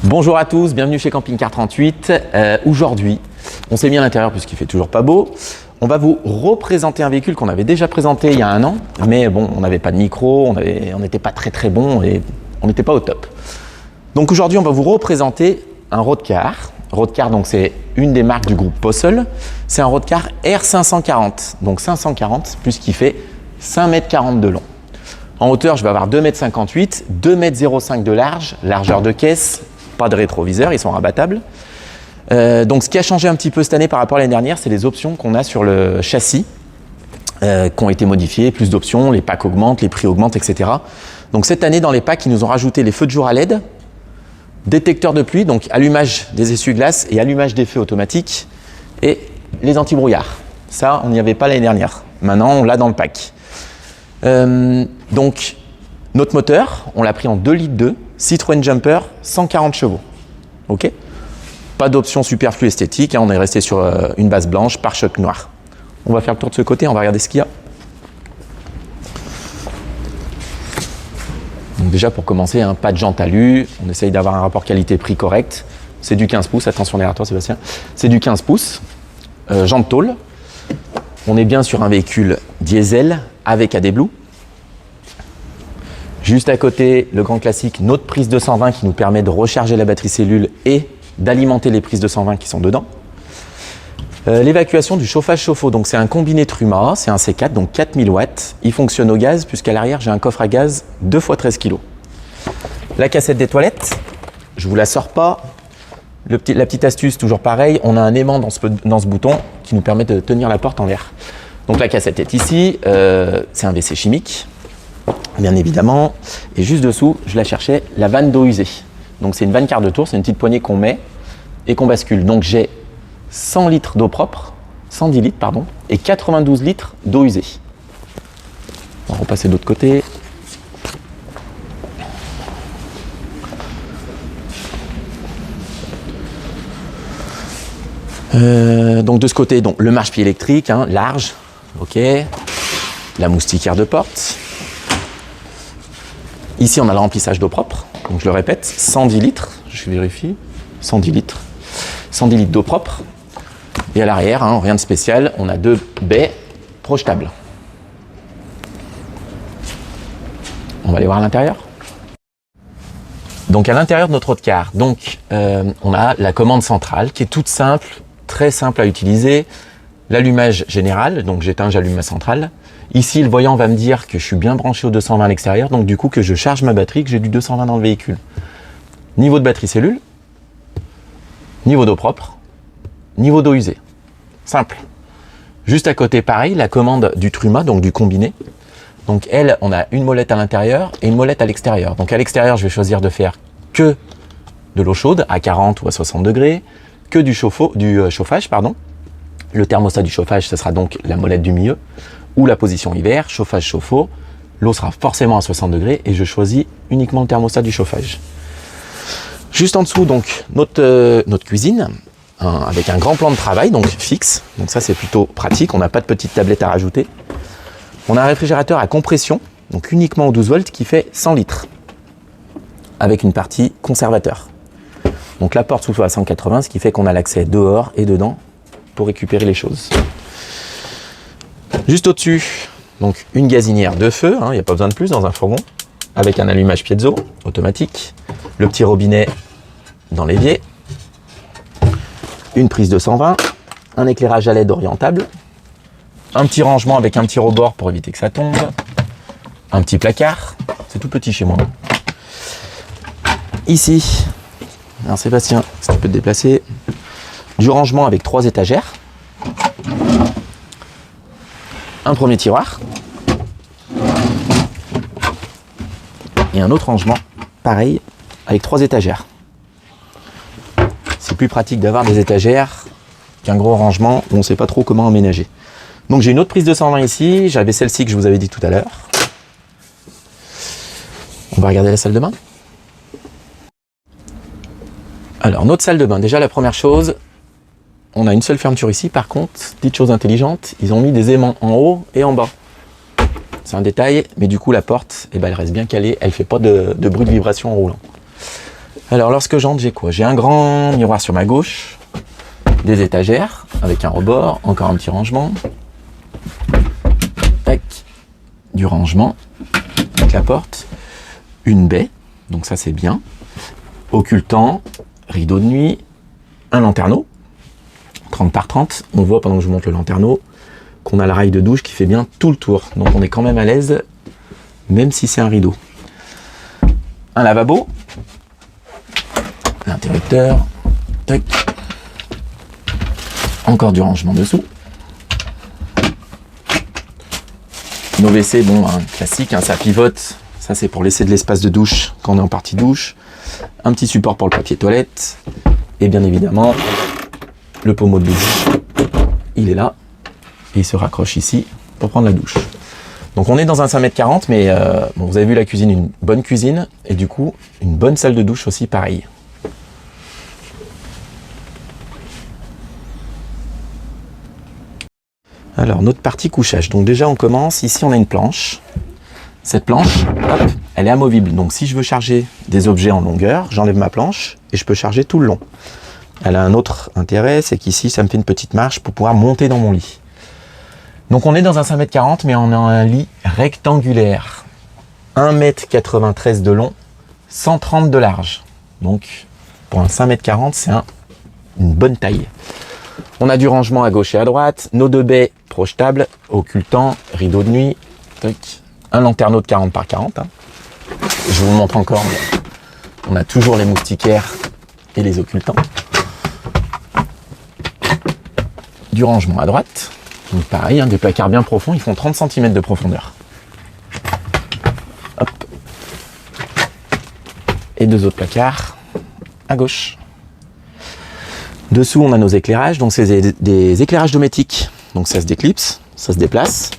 Bonjour à tous, bienvenue chez Camping Car 38. Aujourd'hui, on s'est mis à l'intérieur puisqu'il fait toujours pas beau. On va vous représenter un véhicule qu'on avait déjà présenté il y a un an, mais bon, on n'avait pas de micro, on n'était pas très bon et on n'était pas au top. Donc aujourd'hui, on va vous représenter un roadcar. Roadcar, donc c'est une des marques du groupe Possible. C'est un roadcar R540, donc 540 puisqu'il fait 5,40 m de long. En hauteur, je vais avoir 2,58 m, 2,05 m de large, largeur de caisse, pas de rétroviseur, ils sont rabattables. Donc ce qui a changé un petit peu cette année par rapport à l'année dernière, c'est les options qu'on a sur le châssis qui ont été modifiées, plus d'options, les packs augmentent, les prix augmentent, etc. Donc cette année, dans les packs, ils nous ont rajouté les feux de jour à LED, détecteur de pluie, donc allumage des essuie-glaces et allumage des feux automatiques, et les anti-brouillards. Ça, on n'y avait pas l'année dernière. Maintenant, on l'a dans le pack. Donc, notre moteur, on l'a pris en 2,2 litres, Citroën Jumper, 140 chevaux. Ok ? Pas d'option superflue esthétique, hein, on est resté sur une base blanche, pare-choc noir. On va faire le tour de ce côté, on va regarder ce qu'il y a. Donc déjà pour commencer, hein, pas de jante alu, on essaye d'avoir un rapport qualité-prix correct. C'est du 15 pouces, attention derrière toi Sébastien. C'est du 15 pouces, jante tôle. On est bien sur un véhicule diesel avec AD Blue. Juste à côté, le grand classique, notre prise 220 qui nous permet de recharger la batterie cellule et d'alimenter les prises 220 qui sont dedans. L'évacuation du chauffage chauffe-eau, donc c'est un combiné Truma, c'est un C4, donc 4000 watts. Il fonctionne au gaz, puisqu'à l'arrière, j'ai un coffre à gaz 2 x 13 kg. La cassette des toilettes, je vous la sors pas. La petite astuce, toujours pareil, on a un aimant dans ce bouton qui nous permet de tenir la porte en l'air. Donc la cassette est ici, c'est un WC chimique, bien évidemment. Et juste dessous, je la cherchais, la vanne d'eau usée. Donc c'est une vanne quart de tour, c'est une petite poignée qu'on met et qu'on bascule. Donc j'ai 100 litres d'eau propre, 110 litres pardon, et 92 litres d'eau usée. On va repasser de l'autre côté. Donc de ce côté, donc, le marche-pied électrique, hein, large, ok. La moustiquaire de porte. Ici, on a le remplissage d'eau propre. Donc je le répète, 110 litres, je vérifie, 110 litres d'eau propre. Et à l'arrière, hein, rien de spécial, on a 2 baies projetables. On va aller voir à l'intérieur. Donc à l'intérieur de notre roadcar, on a la commande centrale qui est toute simple, très simple à utiliser. L'allumage général, donc j'éteins, j'allume ma centrale. Ici, le voyant va me dire que je suis bien branché au 220 à l'extérieur, donc du coup que je charge ma batterie, que j'ai du 220 dans le véhicule. Niveau de batterie cellule, niveau d'eau propre, niveau d'eau usée. Simple. Juste à côté, pareil, la commande du Truma, donc du combiné. Donc elle, on a une molette à l'intérieur et une molette à l'extérieur. Donc à l'extérieur, je vais choisir de faire que de l'eau chaude à 40 ou à 60 degrés, que du chauffage, pardon. Le thermostat du chauffage, ce sera donc la molette du milieu, ou la position hiver, chauffage chauffe-eau. L'eau sera forcément à 60 degrés et je choisis uniquement le thermostat du chauffage. Juste en dessous, donc, notre cuisine, avec un grand plan de travail, donc fixe. Donc ça, c'est plutôt pratique. On n'a pas de petite tablette à rajouter. On a un réfrigérateur à compression, donc uniquement au 12 volts, qui fait 100 litres, avec une partie conservateur. Donc la porte s'ouvre à 180, ce qui fait qu'on a l'accès dehors et dedans pour récupérer les choses. Juste au-dessus, donc une gazinière de feu, il n'y a pas besoin de plus dans un fourgon, avec un allumage piezo automatique, le petit robinet dans l'évier, une prise de 220, un éclairage à LED orientable, un petit rangement avec un petit rebord pour éviter que ça tombe, un petit placard, c'est tout petit chez moi. Ici, alors Sébastien, si tu peux te déplacer, du rangement avec 3 étagères, un premier tiroir et un autre rangement, pareil, avec 3 étagères. C'est plus pratique d'avoir des étagères qu'un gros rangement où on ne sait pas trop comment aménager. Donc j'ai une autre prise de 220 ici, j'avais celle-ci que je vous avais dit tout à l'heure. On va regarder la salle de bain. Alors notre salle de bain, déjà la première chose, on a une seule fermeture ici. Par contre, petite chose intelligente, ils ont mis des aimants en haut et en bas. C'est un détail, mais du coup la porte, elle reste bien calée, elle ne fait pas de bruit de vibration en roulant. Alors lorsque j'entre, j'ai quoi? J'ai un grand miroir sur ma gauche, des étagères avec un rebord, encore un petit rangement, tac, du rangement avec la porte, une baie, donc ça c'est bien, occultant, rideau de nuit, un lanterneau, 30 par 30, on voit pendant que je vous montre le lanterneau qu'on a la rail de douche qui fait bien tout le tour, donc on est quand même à l'aise, même si c'est un rideau. Un lavabo, l'interrupteur, tac, encore du rangement dessous. Nos WC, bon, hein, classique, hein, ça pivote, ça c'est pour laisser de l'espace de douche quand on est en partie douche. Un petit support pour le papier toilette, et bien évidemment, le pommeau de douche, il est là, et il se raccroche ici pour prendre la douche. Donc on est dans un 5,40 m, mais bon, vous avez vu la cuisine, une bonne cuisine, et du coup, une bonne salle de douche aussi, pareil. Alors, notre partie couchage. Donc déjà, on commence. Ici, on a une planche. Cette planche, hop, elle est amovible. Donc si je veux charger des objets en longueur, j'enlève ma planche et je peux charger tout le long. Elle a un autre intérêt, c'est qu'ici, ça me fait une petite marche pour pouvoir monter dans mon lit. Donc on est dans un 5,40 m, mais on a un lit rectangulaire. 1,93 m de long, 130 de large. Donc pour un 5,40 m, c'est une bonne taille. On a du rangement à gauche et à droite, nos deux baies projetables, occultant, rideau de nuit, un lanterneau de 40 par 40. Hein. Je vous le montre encore, mais on a toujours les moustiquaires et les occultants. Du rangement à droite, donc pareil, hein, des placards bien profonds, ils font 30 cm de profondeur. Hop. Et deux autres placards à gauche. Dessous, on a nos éclairages, donc c'est des éclairages domestiques. Donc ça se déclipse, ça se déplace,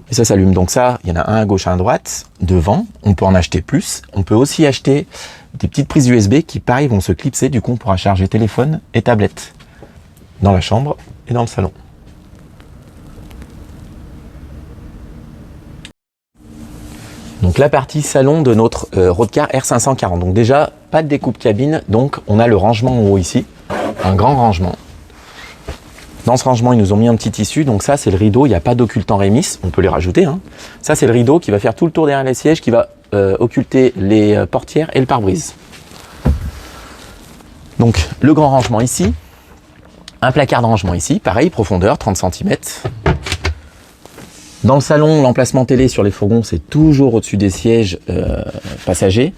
et ça s'allume. Donc ça, il y en a un à gauche, un à droite. Devant, on peut en acheter plus. On peut aussi acheter des petites prises USB qui, pareil, vont se clipser. Du coup, on pourra charger téléphone et tablette dans la chambre et dans le salon. Donc la partie salon de notre Rodecar R540. Donc déjà, pas de découpe cabine, donc on a le rangement en haut ici, un grand rangement. Dans ce rangement, ils nous ont mis un petit tissu, donc ça c'est le rideau, il n'y a pas d'occultant Rémis, on peut les rajouter. Hein. Ça c'est le rideau qui va faire tout le tour derrière les sièges, qui va occulter les portières et le pare-brise. Donc le grand rangement ici, un placard de rangement ici, pareil, profondeur, 30 cm. Dans le salon, l'emplacement télé sur les fourgons, c'est toujours au-dessus des sièges passagers.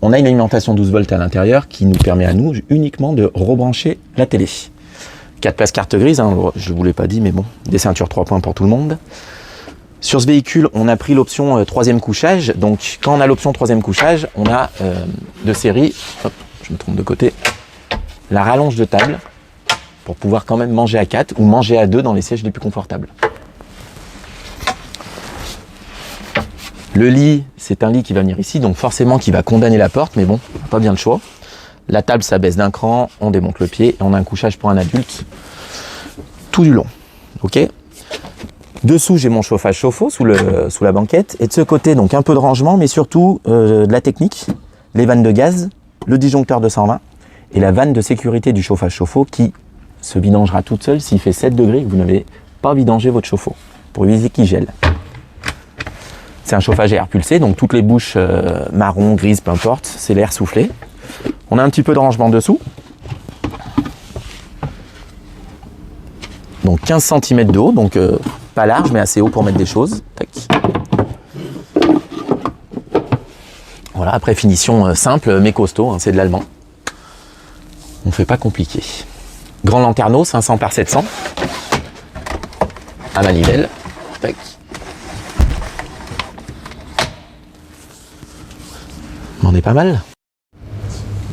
On a une alimentation 12 volts à l'intérieur qui nous permet à nous uniquement de rebrancher la télé. 4 places carte grise, hein, je ne vous l'ai pas dit, mais bon, des ceintures 3 points pour tout le monde. Sur ce véhicule, on a pris l'option troisième couchage. Donc, quand on a l'option troisième couchage, on a de série, hop, je me trompe de côté, la rallonge de table pour pouvoir quand même manger à 4 ou manger à 2 dans les sièges les plus confortables. Le lit, c'est un lit qui va venir ici, donc forcément qui va condamner la porte, mais bon, pas bien le choix. La table, ça baisse d'un cran, on démonte le pied et on a un couchage pour un adulte tout du long. Ok. Dessous, j'ai mon chauffage chauffe-eau sous la banquette. Et de ce côté, donc un peu de rangement, mais surtout de la technique, les vannes de gaz, le disjoncteur 220 et la vanne de sécurité du chauffage chauffe-eau qui se vidangera toute seule s'il fait 7 degrés et que vous n'avez pas vidangé votre chauffe-eau pour éviter qu'il gèle. C'est un chauffage à air pulsé, donc toutes les bouches marron, grises, peu importe, c'est l'air soufflé. On a un petit peu de rangement dessous. Donc 15 cm de haut, donc pas large mais assez haut pour mettre des choses. Tac. Voilà, après finition simple mais costaud, hein, c'est de l'allemand. On ne fait pas compliqué. Grand lanterneau, 500 par 700. À manivelle. Tac. On est pas mal.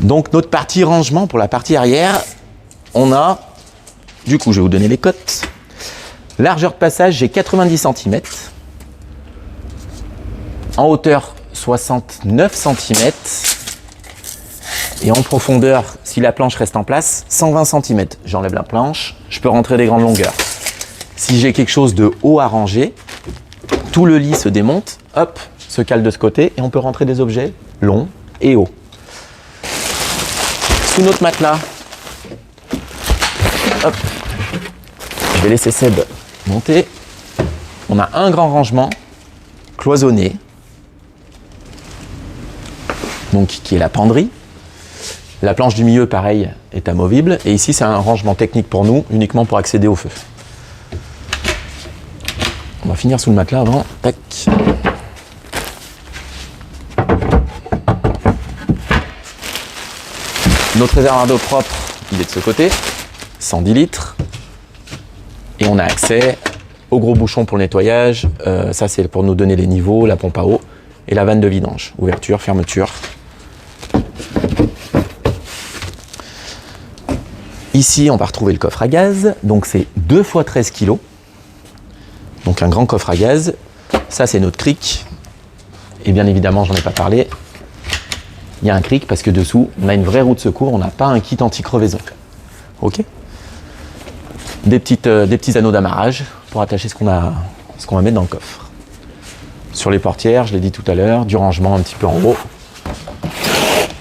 Donc notre partie rangement pour la partie arrière, on a, du coup je vais vous donner les cotes. Largeur de passage, j'ai 90 cm. En hauteur, 69 cm. Et en profondeur, si la planche reste en place, 120 cm. J'enlève la planche, je peux rentrer des grandes longueurs. Si j'ai quelque chose de haut à ranger, tout le lit se démonte, hop, se cale de ce côté et on peut rentrer des objets longs et hauts. sous notre matelas. Hop. Je vais laisser Seb monter. On a un grand rangement cloisonné, donc qui est la penderie. La planche du milieu, pareil, est amovible. Et ici, c'est un rangement technique pour nous, uniquement pour accéder au feu. On va finir sous le matelas avant. Tac. Notre réservoir d'eau propre, il est de ce côté, 110 litres. Et on a accès au gros bouchon pour le nettoyage. Ça, c'est pour nous donner les niveaux, la pompe à eau et la vanne de vidange. Ouverture, fermeture. Ici, on va retrouver le coffre à gaz. Donc, c'est 2 x 13 kg. Donc, un grand coffre à gaz. Ça, c'est notre cric. Et bien évidemment, j'en ai pas parlé. Il y a un cric parce que dessous, on a une vraie roue de secours. On n'a pas un kit anti-crevaison. OK ? Des petits anneaux d'amarrage pour attacher ce qu'on va mettre dans le coffre. Sur les portières, je l'ai dit tout à l'heure, du rangement un petit peu en haut.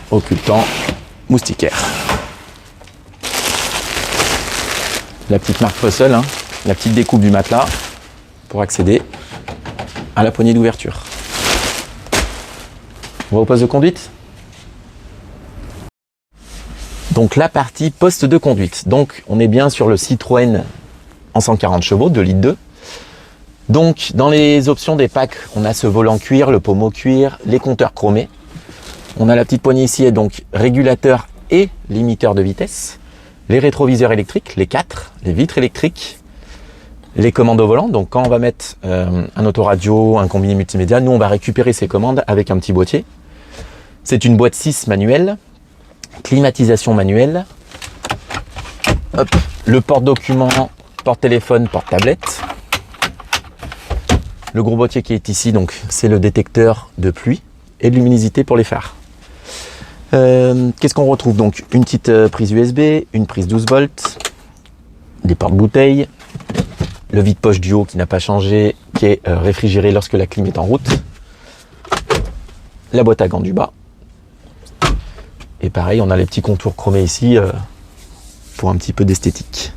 Occultant, moustiquaire. La petite marque Russell, hein, la petite découpe du matelas pour accéder à la poignée d'ouverture. On va au poste de conduite. Donc la partie poste de conduite. Donc on est bien sur le Citroën en 140 chevaux, 2,2 litres. Donc dans les options des packs, on a ce volant cuir, le pommeau cuir, les compteurs chromés. On a la petite poignée ici, donc régulateur et limiteur de vitesse. Les rétroviseurs électriques, les 4, les vitres électriques, les commandes au volant. Donc quand on va mettre un autoradio, un combiné multimédia, nous on va récupérer ces commandes avec un petit boîtier. C'est une boîte 6 manuelle. Climatisation manuelle, hop, le porte-document, porte-téléphone, porte-tablette. Le gros boîtier qui est ici, donc c'est le détecteur de pluie et de luminosité pour les phares. Qu'est-ce qu'on retrouve donc? Une petite prise USB, une prise 12 volts, des porte-bouteilles, le vide-poche du haut qui n'a pas changé, qui est réfrigéré lorsque la clim est en route, la boîte à gants du bas. Et pareil, on a les petits contours chromés ici pour un petit peu d'esthétique.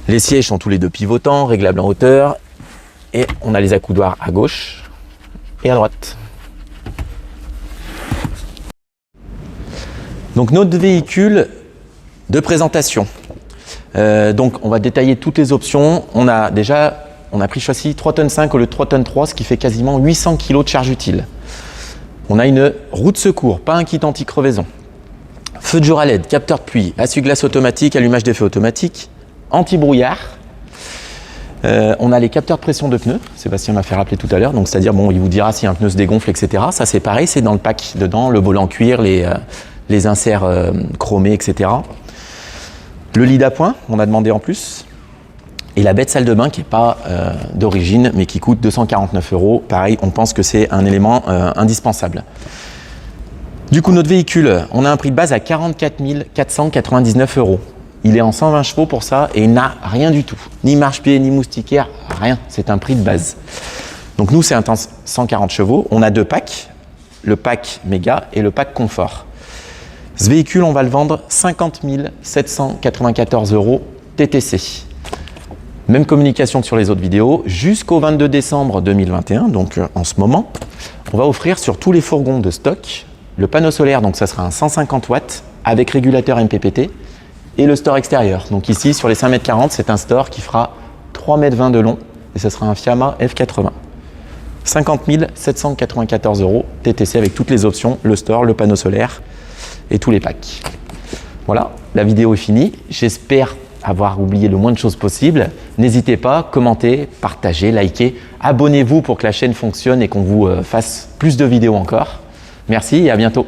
Les sièges sont tous les deux pivotants, réglables en hauteur. Et on a les accoudoirs à gauche et à droite. Donc notre véhicule de présentation. Donc on va détailler toutes les options. On a pris châssis 3,5 tonnes au lieu de 3,3 tonnes, ce qui fait quasiment 800 kg de charge utile. On a une roue de secours, pas un kit anti-crevaison. Feu de jour à LED, capteur de pluie, essuie-glace automatique, allumage des feux automatique, anti-brouillard. On a les capteurs de pression de pneus, Sébastien m'a fait rappeler tout à l'heure, donc c'est-à-dire, bon, il vous dira si un pneu se dégonfle, etc. Ça c'est pareil, c'est dans le pack dedans, le volant cuir, les inserts chromés, etc. Le lit d'appoint, on a demandé en plus. Et la bête salle de bain qui n'est pas d'origine, mais qui coûte 249 €. Pareil, on pense que c'est un élément indispensable. Du coup, notre véhicule, on a un prix de base à 44 499 €. Il est en 120 chevaux pour ça et il n'a rien du tout. Ni marche-pied, ni moustiquaire, rien. C'est un prix de base. Donc nous, c'est un 140 chevaux. On a 2 packs, le pack méga et le pack confort. Ce véhicule, on va le vendre 50 794 € TTC. Même communication que sur les autres vidéos. Jusqu'au 22 décembre 2021, donc en ce moment, on va offrir sur tous les fourgons de stock le panneau solaire, donc ça sera un 150 watts avec régulateur MPPT et le store extérieur. Donc ici, sur les 5,40 m, c'est un store qui fera 3,20 m de long et ce sera un Fiamma F80. 50 794 € TTC avec toutes les options, le store, le panneau solaire et tous les packs. Voilà, la vidéo est finie. J'espère avoir oublié le moins de choses possible. N'hésitez pas, commentez, partagez, likez, abonnez-vous pour que la chaîne fonctionne et qu'on vous fasse plus de vidéos encore. Merci et à bientôt.